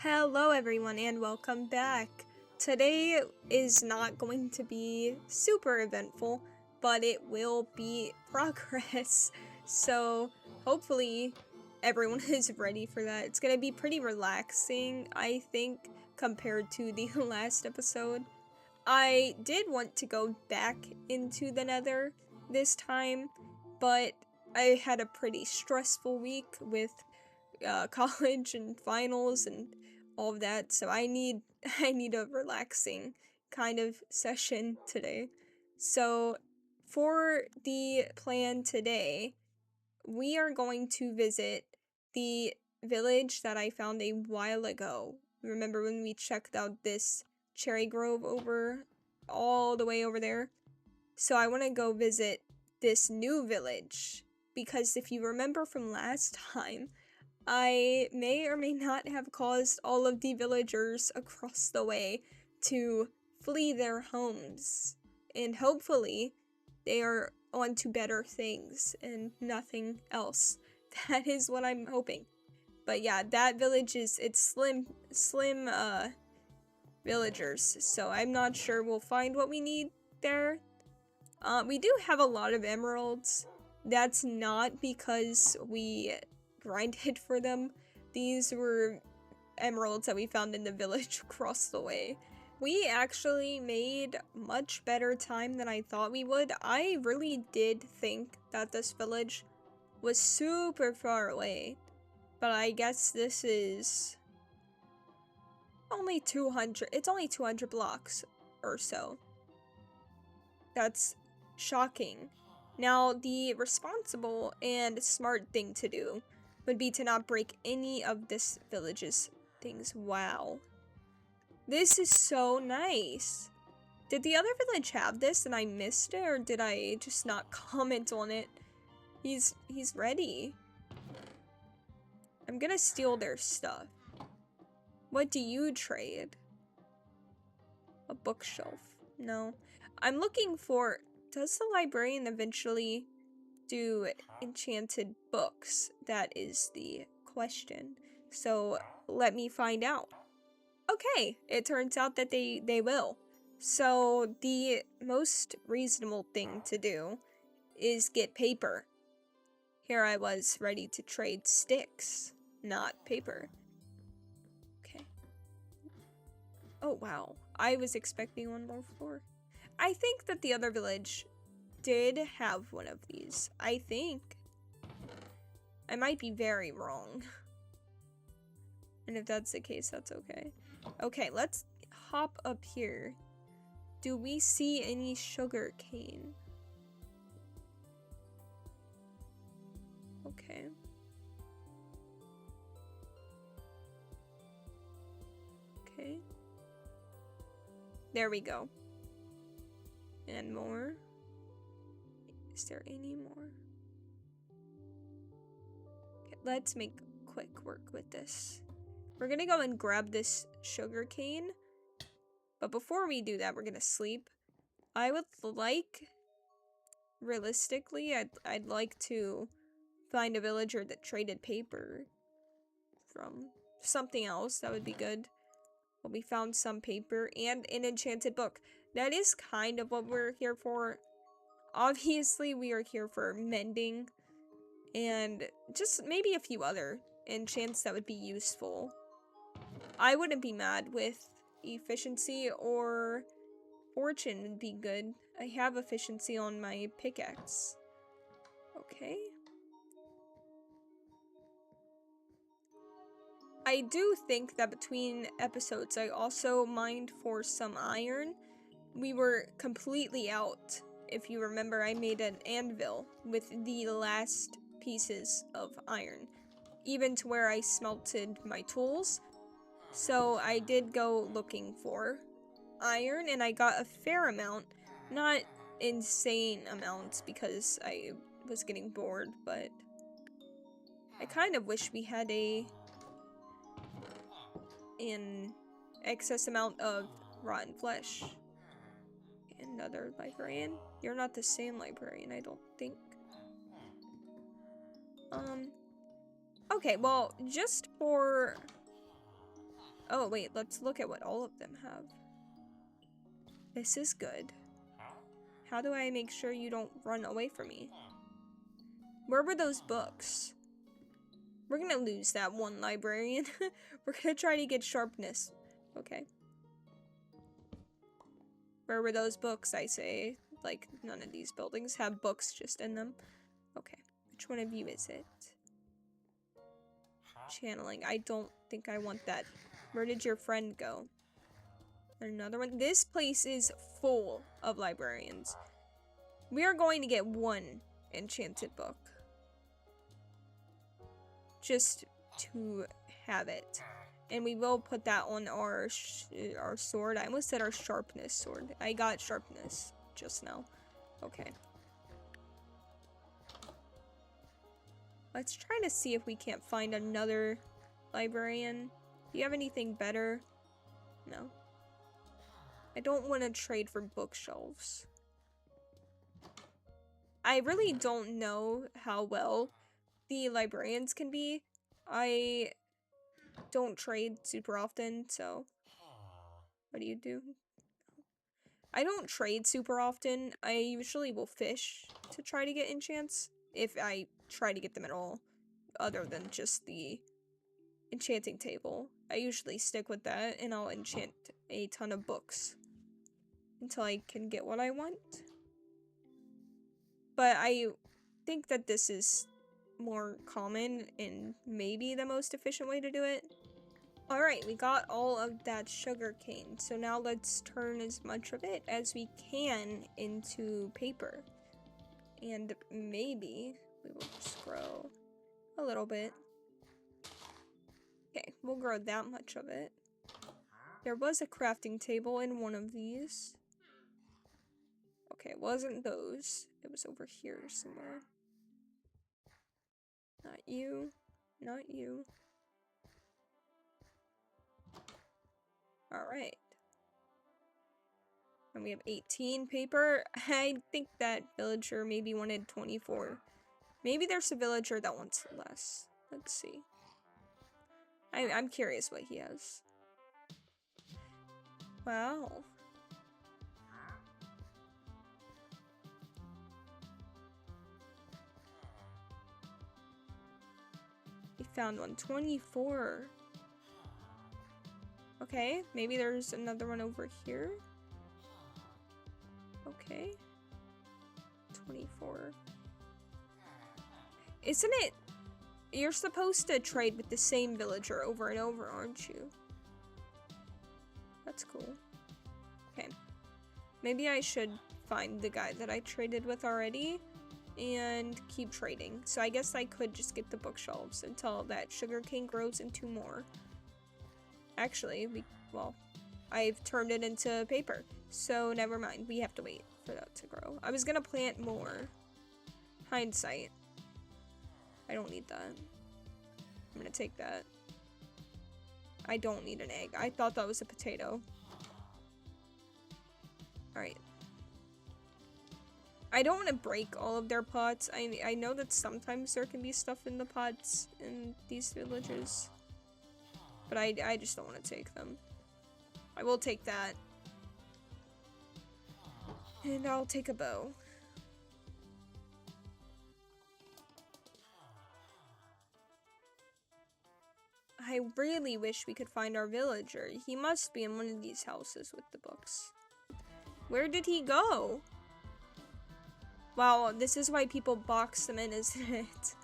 Hello everyone and welcome back. Today is not going to be super eventful, but it will be progress. So hopefully everyone is ready for that. It's going to be pretty relaxing, I think, compared to the last episode. I did want to go back into the Nether this time, but I had a pretty stressful week with college and finals and all of that, so I need a relaxing kind of session today. So for the plan today, we are going to visit the village that I found a while ago. Remember when we checked out this cherry grove over all the way over there? So I want to go visit this new village because if you remember from last time, I may or may not have caused all of the villagers across the way to flee their homes. And hopefully, they are on to better things and nothing else. That is what I'm hoping. But yeah, that village it's slim villagers. So I'm not sure we'll find what we need there. We do have a lot of emeralds. That's not because we grinded for them. These were emeralds that we found in the village across the way. We actually made much better time than I thought we would. I really did think that this village was super far away, but I guess this is only 200. It's only 200 blocks or so. That's shocking. Now, the responsible and smart thing to do would be to not break any of this village's things. Wow. This is so nice. Did the other village have this and I missed it, or did I just not comment on it? He's ready. I'm gonna steal their stuff. What do you trade? A bookshelf. No. I'm looking for... Does the librarian eventually do enchanted books? That is the question. So let me find out. Okay, it turns out that they will. So the most reasonable thing to do is get paper. Here I was ready to trade sticks, not paper. Okay. Oh wow, I was expecting one more floor. I think that the other village did have one of these. I think. I might be very wrong. And if that's the case, that's okay. Okay, let's hop up here. Do we see any sugar cane? Okay. Okay. There we go. And more. Is there any more? Okay, let's make quick work with this. We're gonna go and grab this sugar cane. But before we do that, we're gonna sleep. I would like, realistically, I'd like to find a villager that traded paper from something else. That would be good. Well, we found some paper and an enchanted book. That is kind of what we're here for. Obviously, we are here for mending and just maybe a few other enchants that would be useful. I wouldn't be mad with efficiency, or fortune would be good. I have efficiency on my pickaxe. Okay. I do think that between episodes, I also mined for some iron. We were completely out. If you remember, I made an anvil with the last pieces of iron, even to where I smelted my tools. So I did go looking for iron, and I got a fair amount. Not insane amounts because I was getting bored, but I kind of wish we had an excess amount of rotten flesh. Another librarian? You're not the same librarian, I don't think. Okay, well, just for Oh, wait, let's look at what all of them have. This is good. How do I make sure you don't run away from me? Where were those books? We're gonna lose that one librarian. We're gonna try to get sharpness. Okay. Where were those books, I say? Like, none of these buildings have books just in them. Okay. Which one of you is it? Channeling. I don't think I want that. Where did your friend go? Another one. This place is full of librarians. We are going to get one enchanted book. Just to have it. And we will put that on our sword. I almost said our sharpness sword. I got sharpness just now. Okay. Let's try to see if we can't find another librarian. Do you have anything better? No. I don't want to trade for bookshelves. I really don't know how well the librarians can be. I don't trade super often, so... What do you do? I don't trade super often. I usually will fish to try to get enchants, if I try to get them at all, other than just the enchanting table. I usually stick with that, and I'll enchant a ton of books until I can get what I want. But I think that this is more common and maybe the most efficient way to do it. Alright, we got all of that sugar cane, so now let's turn as much of it as we can into paper. And maybe we will just grow a little bit. Okay, we'll grow that much of it. There was a crafting table in one of these. Okay, it wasn't those. It was over here somewhere. Not you. Not you. Alright. And we have 18 paper. I think that villager maybe wanted 24. Maybe there's a villager that wants less. Let's see. I'm curious what he has. Wow. We found one. 24. Okay, maybe there's another one over here. Okay. 24. Isn't it? You're supposed to trade with the same villager over and over, aren't you? That's cool. Okay. Maybe I should find the guy that I traded with already and keep trading. So I guess I could just get the bookshelves until that sugarcane grows into more. Actually, well, I've turned it into paper. So never mind. We have to wait for that to grow. I was gonna plant more. Hindsight. I don't need that. I'm gonna take that. I don't need an egg. I thought that was a potato. Alright. I don't want to break all of their pots. I know that sometimes there can be stuff in the pots in these villages. But I just don't want to take them. I will take that. And I'll take a bow. I really wish we could find our villager. He must be in one of these houses with the books. Where did he go? Wow, this is why people box them in, isn't it?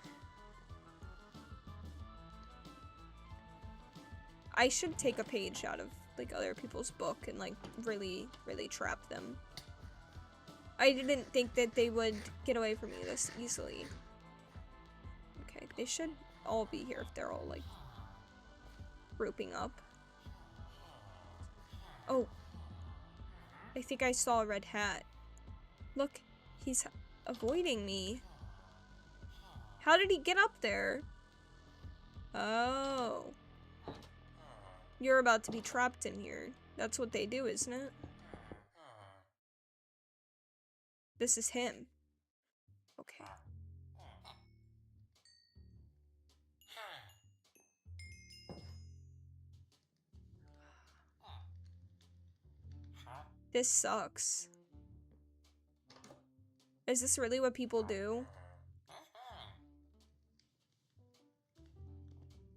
I should take a page out of like other people's book and like really trap them. I didn't think that they would get away from me this easily. Okay, they should all be here if they're all like grouping up. Oh, I think I saw a red hat. Look, he's avoiding me. How did he get up there? Oh. You're about to be trapped in here. That's what they do, isn't it? This is him. Okay. This sucks. Is this really what people do?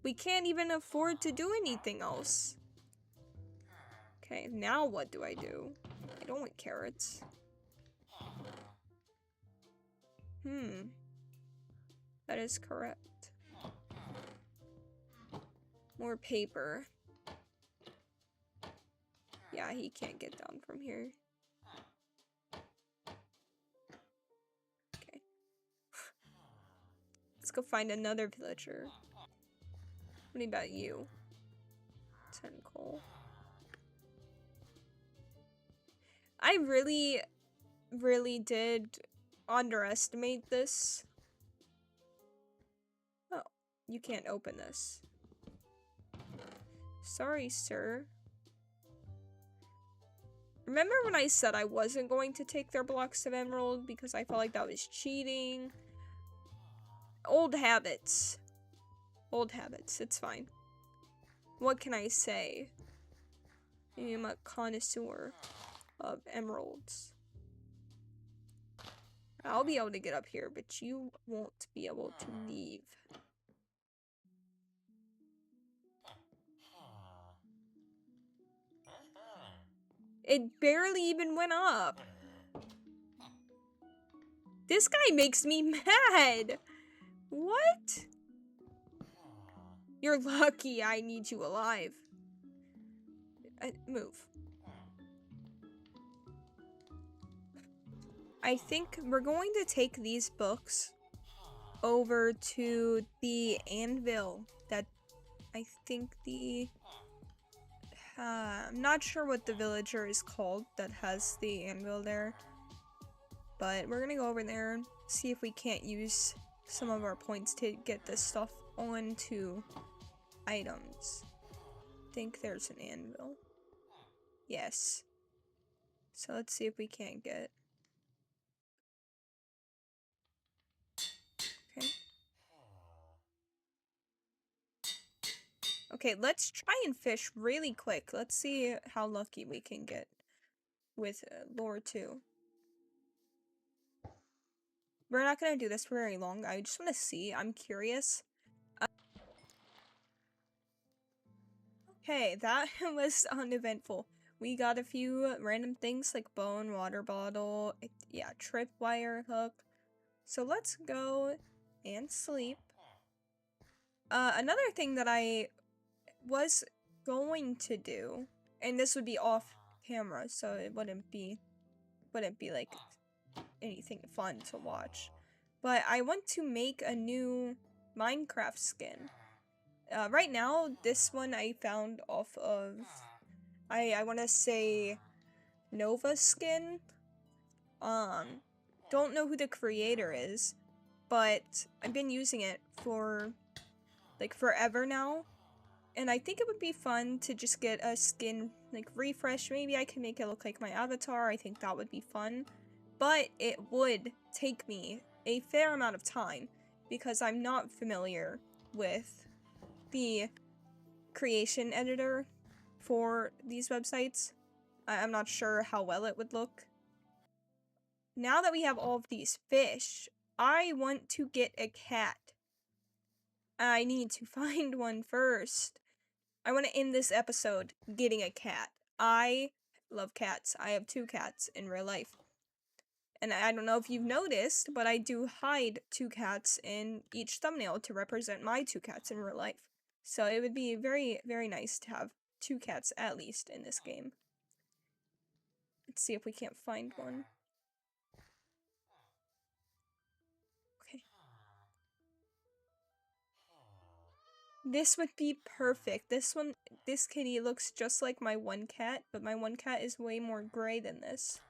We can't even afford to do anything else. Okay, now what do? I don't want carrots. That is correct. More paper. Yeah, he can't get down from here. Okay. Let's go find another villager. What about you? 10 coal. I really did underestimate this. Oh, you can't open this. Sorry, sir. Remember when I said I wasn't going to take their blocks of emerald because I felt like that was cheating? Old habits. Old habits, it's fine. What can I say? I am a connoisseur of emeralds. I'll be able to get up here, but you won't be able to leave. It barely even went up. This guy makes me mad. What? You're lucky I need you alive. Move. I think we're going to take these books over to the anvil that I think I'm not sure what the villager is called that has the anvil there. But we're gonna go over there and see if we can't use some of our points to get this stuff onto items. I think there's an anvil. Yes. So let's see if we can't get. Okay. Okay, let's try and fish really quick. Let's see how lucky we can get with lore 2. We're not gonna do this for very long. I just want to see. I'm curious. Okay, that was uneventful. We got a few random things like bone, water bottle, yeah, tripwire hook. So let's go and sleep. Another thing that I was going to do, and this would be off camera, so it wouldn't be like anything fun to watch. But I want to make a new Minecraft skin. Right now, this one I found off of, I want to say Nova Skin. Don't know who the creator is, but I've been using it for like forever now. And I think it would be fun to just get a skin like refresh. Maybe I can make it look like my avatar. I think that would be fun. But it would take me a fair amount of time because I'm not familiar with the creation editor for these websites. I'm not sure how well it would look. Now that we have all of these fish, I want to get a cat. I need to find one first. I want to end this episode getting a cat. I love cats. I have 2 cats in real life. And I don't know if you've noticed, but I do hide 2 cats in each thumbnail to represent my 2 cats in real life. So it would be very, very nice to have 2 cats at least in this game. Let's see if we can't find one. Okay. This would be perfect. This kitty looks just like my one cat, but my one cat is way more gray than this.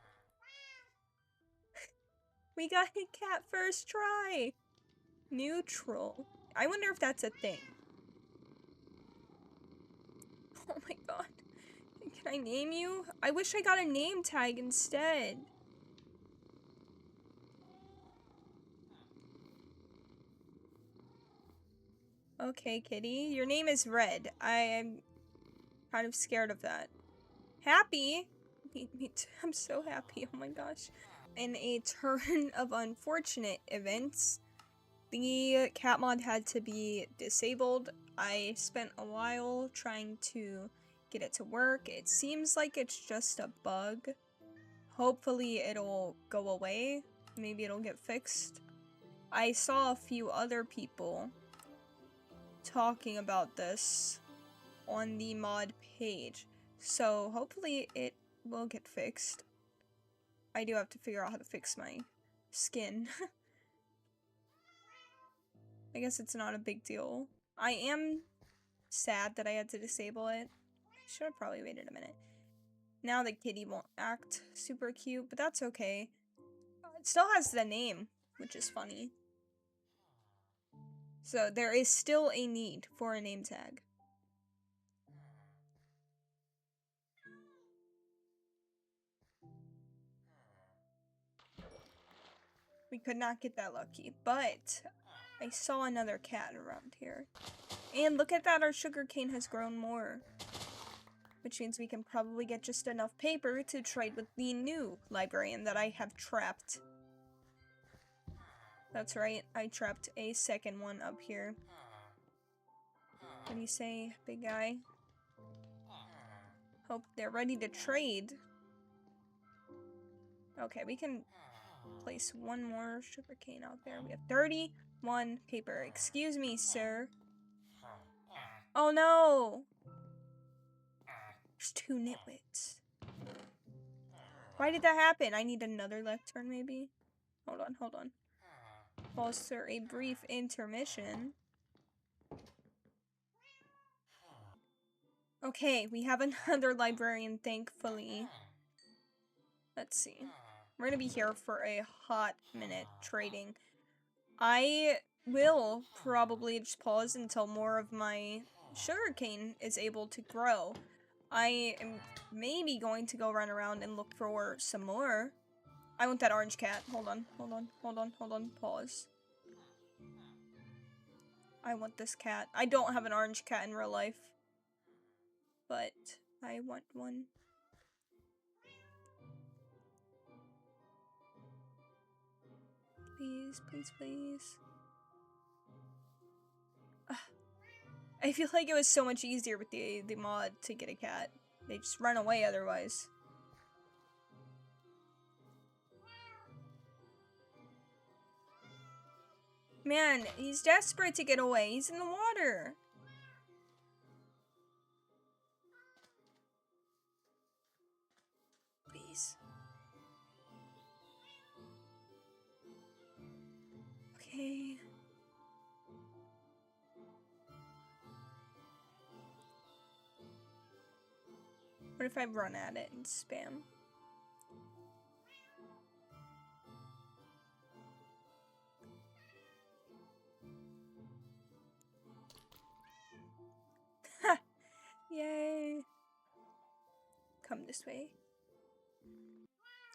We got a cat first try! Neutral. I wonder if that's a thing. Oh my god. Can I name you? I wish I got a name tag instead. Okay, kitty. Your name is Red. I am kind of scared of that. Happy? Me too. I'm so happy. Oh my gosh. In a turn of unfortunate events, the cat mod had to be disabled. I spent a while trying to get it to work. It seems like it's just a bug. Hopefully it'll go away. Maybe it'll get fixed. I saw a few other people talking about this on the mod page, so hopefully it will get fixed. I do have to figure out how to fix my skin. I guess it's not a big deal. I am sad that I had to disable it. I should have probably waited a minute. Now the kitty won't act super cute, but that's okay. It still has the name, which is funny. So there is still a need for a name tag. We could not get that lucky, but I saw another cat around here. And look at that, our sugarcane has grown more. Which means we can probably get just enough paper to trade with the new librarian that I have trapped. That's right, I trapped a second one up here. What do you say, big guy? Hope they're ready to trade. Okay, we can place one more sugarcane out there. We have 31 paper. Excuse me, sir. Oh no! There's 2 nitwits. Why did that happen? I need another lectern, maybe? Hold on. Pause for a brief intermission. Okay, we have another librarian, thankfully. Let's see. We're gonna be here for a hot minute trading. I will probably just pause until more of my sugarcane is able to grow. I am maybe going to go run around and look for some more. I want that orange cat. Hold on. Pause. I want this cat. I don't have an orange cat in real life, but I want one. Please. I feel like it was so much easier with the mod to get a cat. They just run away otherwise. Man, he's desperate to get away. He's in the water. Please. Okay. What if I run at it and spam? Ha! Yay! Come this way.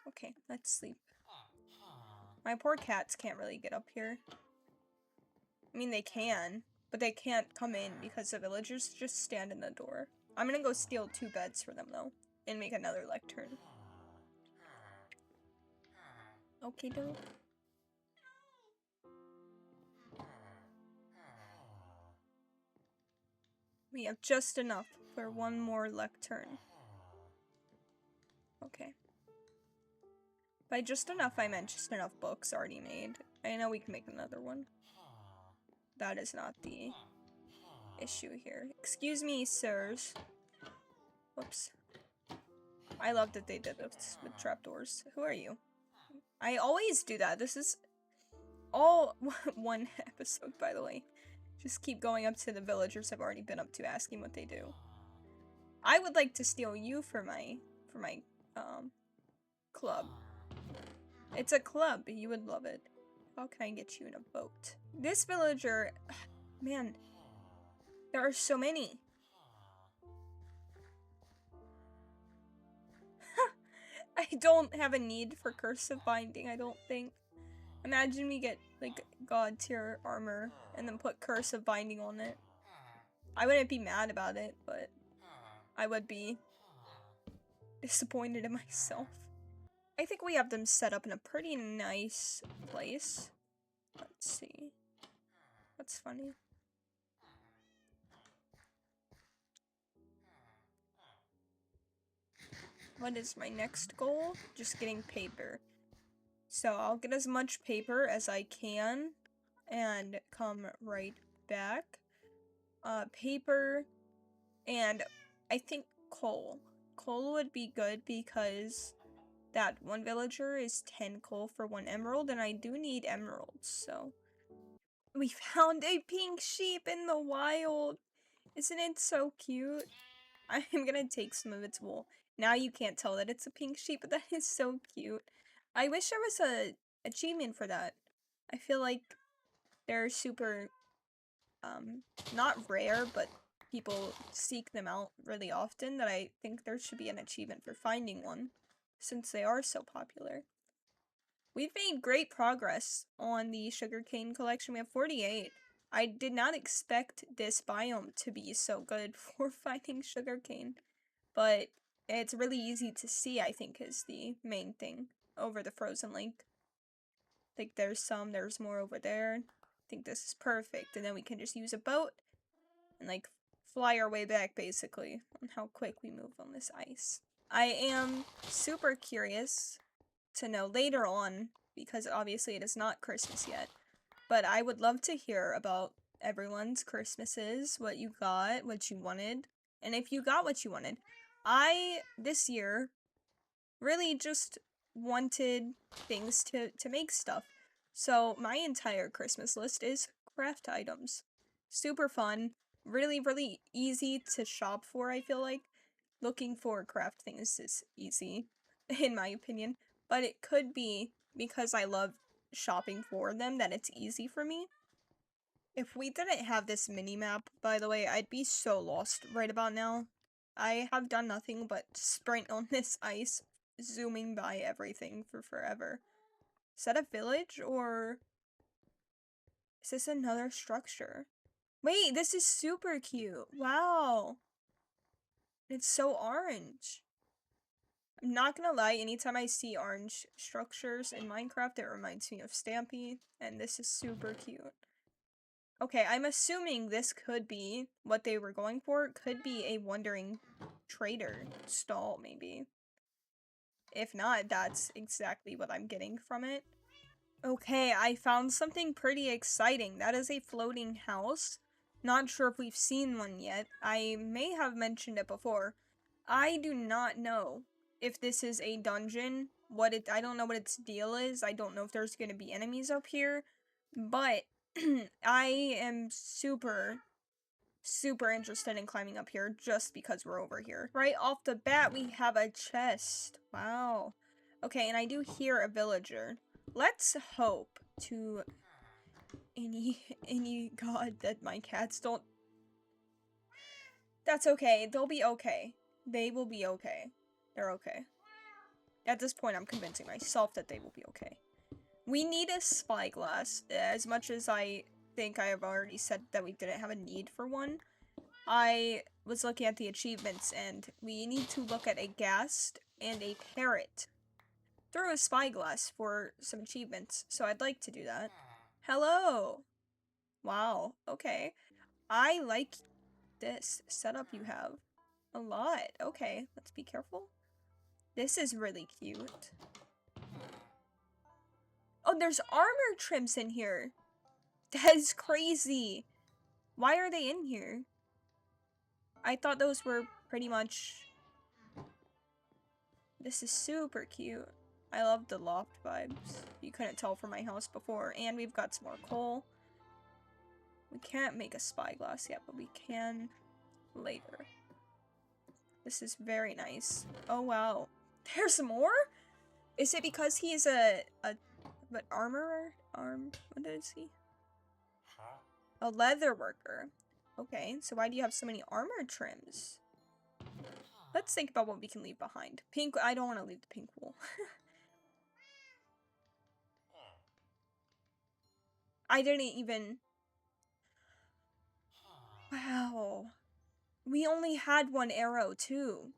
Okay, let's sleep. My poor cats can't really get up here. I mean, they can, but they can't come in because the villagers just stand in the door. I'm gonna go steal 2 beds for them, though, and make another lectern. Okay, doke. We have just enough for 1 more lectern. Okay. By just enough, I meant just enough books already made. I know we can make another one. That is not the issue here. Excuse me, sirs. Whoops. I love that they did this with trapdoors. Who are you? I always do that. This is all 1 episode, by the way. Just keep going up to the villagers I've already been up to, asking what they do. I would like to steal you for my club. It's a club. You would love it. How can I get you in a boat? This villager, man, there are so many. I don't have a need for cursive binding, I don't think. Imagine we get, like, god tier armor and then put cursive binding on it. I wouldn't be mad about it, but I would be disappointed in myself. I think we have them set up in a pretty nice place. Let's see. What's funny? What is my next goal? Just getting paper. So I'll get as much paper as I can and come right back. Paper and I think coal. Coal would be good because that one villager is 10 coal for 1 emerald, and I do need emeralds, so. We found a pink sheep in the wild! Isn't it so cute? I'm gonna take some of its wool. Now you can't tell that it's a pink sheep, but that is so cute. I wish there was a achievement for that. I feel like they're super, not rare, but people seek them out really often, that I think there should be an achievement for finding one, since they are so popular. We've made great progress on the sugarcane collection. We have 48. I did not expect this biome to be so good for finding sugarcane, but it's really easy to see, I think, is the main thing over the frozen lake. Like, there's more over there. I think this is perfect, and then we can just use a boat and, like, fly our way back, basically, on how quick we move on this ice. I am super curious to know later on, because obviously it is not Christmas yet, but I would love to hear about everyone's Christmases, what you got, what you wanted, and if you got what you wanted. I, this year, really just wanted things to make stuff. So my entire Christmas list is craft items. Super fun, really, really easy to shop for, I feel like. Looking for craft things is easy, in my opinion, but it could be because I love shopping for them that it's easy for me. If we didn't have this mini-map, by the way, I'd be so lost right about now. I have done nothing but sprint on this ice, zooming by everything for forever. Is that a village, or is this another structure? Wait, this is super cute. Wow. It's so orange. I'm not gonna lie, anytime I see orange structures in Minecraft, it reminds me of Stampy, and this is super cute. Okay, I'm assuming this could be what they were going for. It could be a wandering trader stall, maybe. If not, that's exactly what I'm getting from it. Okay, I found something pretty exciting. That is a floating house. Not sure if we've seen one yet. I may have mentioned it before. I do not know if this is a dungeon. I don't know what its deal is. I don't know if there's gonna be enemies up here. But I am super interested in climbing up here just because we're over here. Right off the bat, we have a chest. Wow. Okay, and I do hear a villager. Let's hope to any god that my cats don't. That's okay. They'll be okay. They will be okay. They're okay. At this point, I'm convincing myself that they will be okay. We need a spyglass. As much as I think I have already said that we didn't have a need for one, I was looking at the achievements, and we need to look at a ghast and a parrot through a spyglass for some achievements, so I'd like to do that. Hello! Wow, okay. I like this setup you have a lot. Okay, let's be careful. This is really cute. Oh, there's armor trims in here. That is crazy. Why are they in here? I thought those were pretty much... This is super cute. I love the loft vibes. You couldn't tell from my house before. And we've got some more coal. We can't make a spyglass yet, but we can later. This is very nice. Oh, wow. There's more? Is it because he's what, armorer? What is he? A leather worker. Okay, so why do you have so many armor trims? Let's think about what we can leave behind. Pink, I don't want to leave the pink wool. I didn't even... Wow. We only had one arrow, too.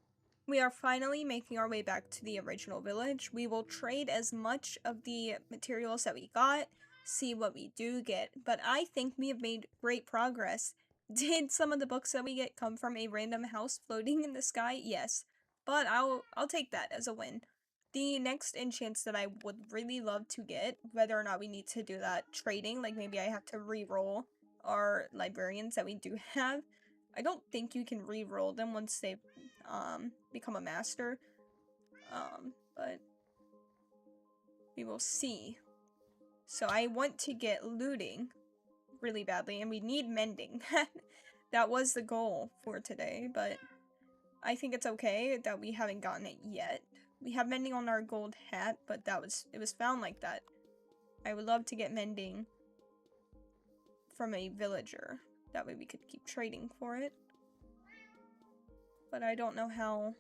We are finally making our way back to the original village. We will trade as much of the materials that we got, see what we do get, but I think we have made great progress. Did some of the books that we get come from a random house floating in the sky? Yes, but I'll take that as a win. The next enchants that I would really love to get, whether or not we need to do that trading, like maybe I have to re-roll our librarians that we do have. I don't think you can re-roll them once they've become a master, but we will see. So I want to get looting really badly, and we need mending. That was the goal for today, but I think it's okay that we haven't gotten it yet. We have mending on our gold hat, but it was found like that. I would love to get mending from a villager. That way we could keep trading for it. But I don't know how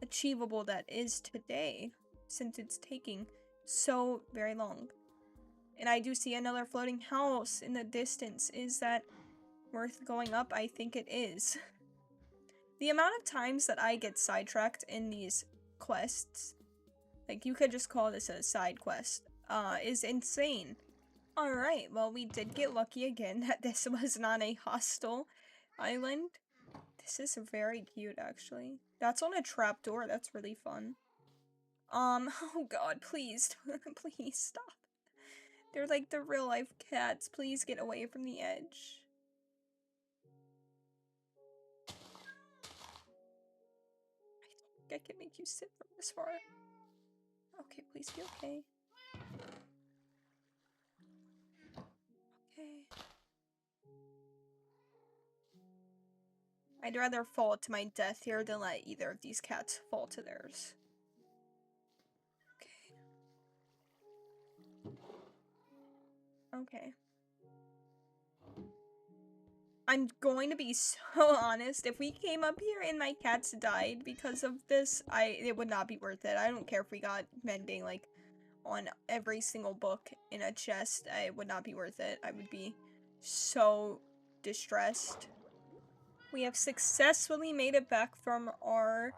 achievable that is today, since it's taking so very long. And I do see another floating house in the distance. Is that worth going up? I think it is. The amount of times that I get sidetracked in these quests, like you could just call this a side quest, is insane. Alright, well we did get lucky again that this was not a hostile island. This is very cute, actually. That's on a trapdoor. That's really fun. Oh god, please. Please stop. They're like the real life cats. Please get away from the edge. I don't think I can make you sit from this far. Okay, please be okay. Okay. I'd rather fall to my death here than let either of these cats fall to theirs. Okay. I'm going to be so honest. If we came up here and my cats died because of this, it would not be worth it. I don't care if we got mending like on every single book in a chest. It would not be worth it. I would be so distressed. We have successfully made it back from our...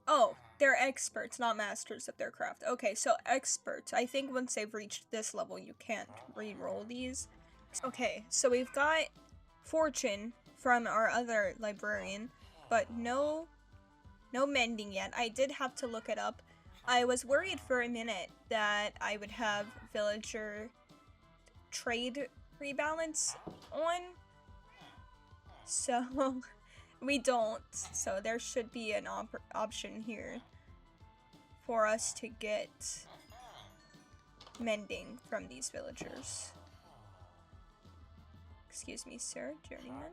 Oh, they're experts, not masters of their craft. Okay, so experts. I think once they've reached this level, you can't re-roll these. Okay, so we've got fortune from our other librarian, but no mending yet. I did have to look it up. I was worried for a minute that I would have villager trade rebalance on, so we don't. So there should be an option here for us to get mending from these villagers. Excuse me, sir, journeyman.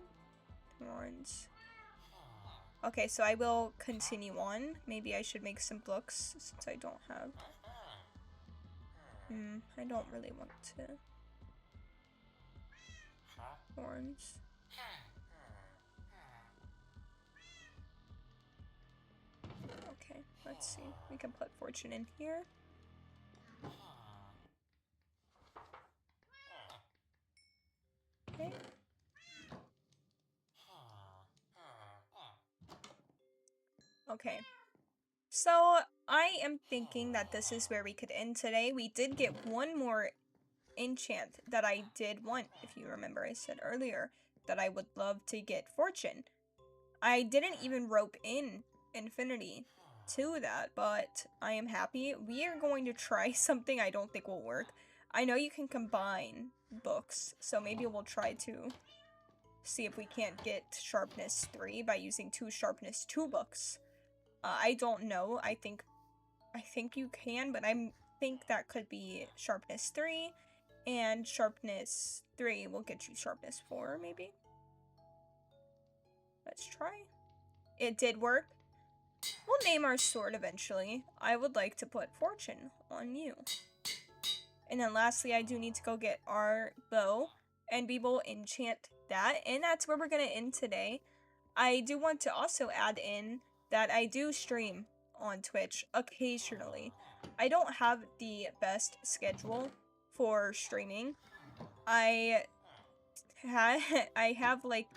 Thorns. Okay, so I will continue on. Maybe I should make some books since I don't have. I don't really want to. Thorns. Okay, let's see. We can put fortune in here. Okay. Okay. So, I am thinking that this is where we could end today. We did get one more enchant that I did want, if you remember I said earlier, that I would love to get fortune. I didn't even rope in infinity to that, but I am happy. We are going to try something I don't think will work. I know you can combine books, so maybe we'll try to see if we can't get sharpness 3 by using 2 sharpness 2 books. I don't know. I think you can, but I think that could be sharpness 3, and sharpness 3 will get you sharpness 4, maybe. Let's try. It did work. We'll name our sword eventually. I would like to put fortune on you. And then lastly, I do need to go get our bow, and we will enchant that, and that's where we're gonna end today. I do want to also add in that I do stream on Twitch occasionally. I don't have the best schedule for streaming. I have like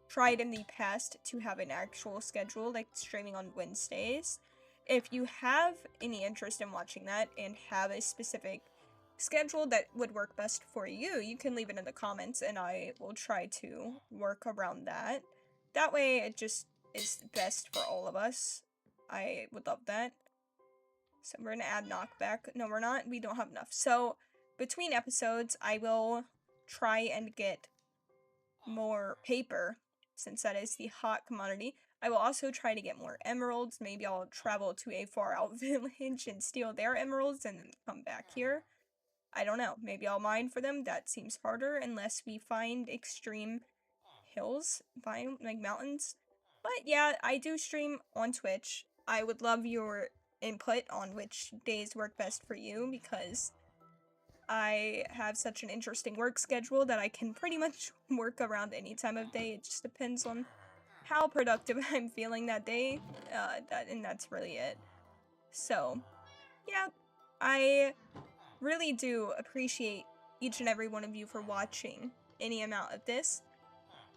tried in the past to have an actual schedule, like streaming on Wednesdays. If you have any interest in watching that and have a specific schedule that would work best for you, you can leave it in the comments and I will try to work around that. That way it just is best for all of us. I would love that. So we're gonna add knockback. No, we're not. We don't have enough. So between episodes, I will try and get more paper, since that is the hot commodity. I will also try to get more emeralds. Maybe I'll travel to a far out village and steal their emeralds and then come back here. I don't know. Maybe I'll mine for them. That seems harder unless we find extreme hills, like mountains. But yeah, I do stream on Twitch. I would love your input on which days work best for you, because I have such an interesting work schedule that I can pretty much work around any time of day. It just depends on how productive I'm feeling that day, and that's really it. So, yeah, I really do appreciate each and every one of you for watching any amount of this.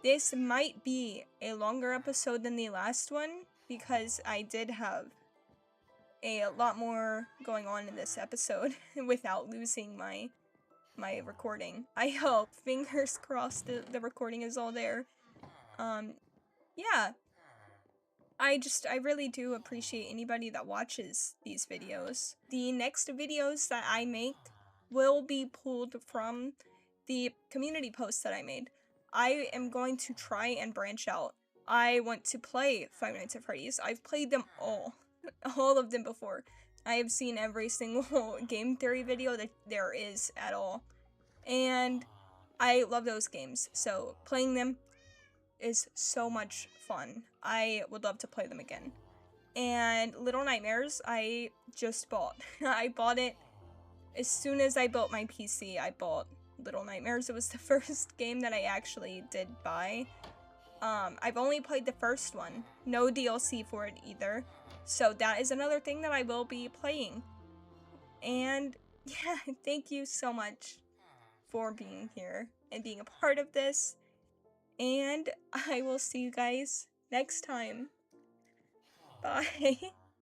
This might be a longer episode than the last one, because I did have a lot more going on in this episode without losing my recording. I hope, fingers crossed, the recording is all there. Yeah. I really do appreciate anybody that watches these videos. The next videos that I make will be pulled from the community posts that I made. I am going to try and branch out. I want to play Five Nights at Freddy's. I've played them all of them before. I have seen every single game theory video that there is at all. And I love those games, so playing them is so much fun. I would love to play them again. And Little Nightmares, I just bought. I bought it as soon as I built my PC. I bought Little Nightmares. It was the first game that I actually did buy. I've only played the first one. No DLC for it either. So that is another thing that I will be playing. And yeah, thank you so much for being here and being a part of this. And I will see you guys next time. Bye.